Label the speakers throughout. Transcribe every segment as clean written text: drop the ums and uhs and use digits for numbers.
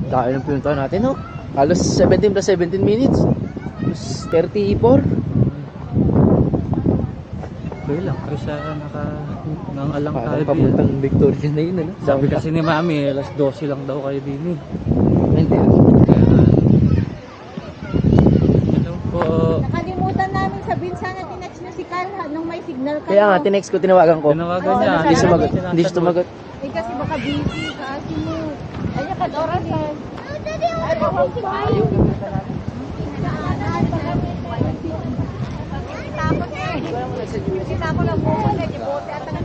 Speaker 1: Dahil ng pinuntahan natin, no? Halos 17 plus 17 minutes. Plus 34.
Speaker 2: Okay lang, kasi siya nang alang tayo
Speaker 1: Parang
Speaker 2: din.
Speaker 1: papuntang Victoria na yun, ano?
Speaker 2: Sabi kasi ni Mami, alas 12 lang daw kayo din eh.
Speaker 1: Hindi.
Speaker 2: Hello po.
Speaker 3: Nakalimutan namin sabihin, sana tinext nyo si Carl nung may signal kayo.
Speaker 1: Kaya nga, tinext ko, tinawagan ko.
Speaker 2: Tinawagan niya.
Speaker 1: Hindi sumagot. Hindi siya sumagot.
Speaker 3: Eh kasi baka busy, kasi mo. Ayun ka, Dora, sir. Ay, bawang pa. Sinako lang po ko na, ibote at ang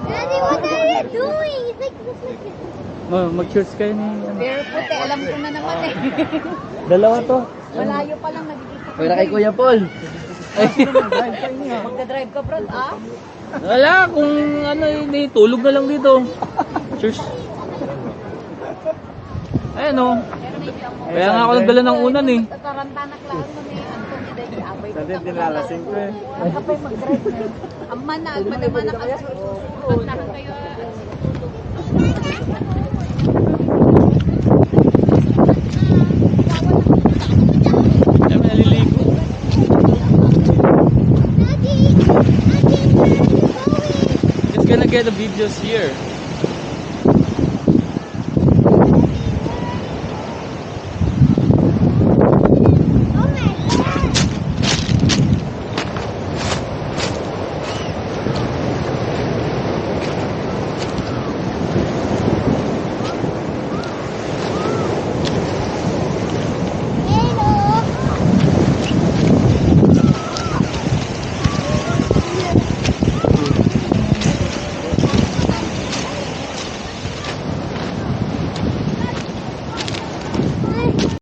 Speaker 4: Daddy, what are you doing? It's like this like
Speaker 2: Mag-cheers kayo ni...
Speaker 3: pero puti, alam ko na naman eh.
Speaker 1: Dalawa to.
Speaker 3: Malayo pa lang nagiging.
Speaker 1: Kaya kay Kuya Paul.
Speaker 3: Magdadrive ka, Brad, ah?
Speaker 2: Wala, kung ano, hindi, tulog na lang dito. Cheers. Ayan o. Kaya nga ako nagdala ng unan eh.
Speaker 3: Tarantana klaro mo ni Anthony Day Abay.
Speaker 5: Dati dinalasing ko eh.
Speaker 3: Ang kapay mag-drive na. Ang manag, manamanak ka. Pagtahan kayo.
Speaker 2: Kaya naliligo.
Speaker 4: Daddy, where are you going?
Speaker 2: It's gonna get the videos here.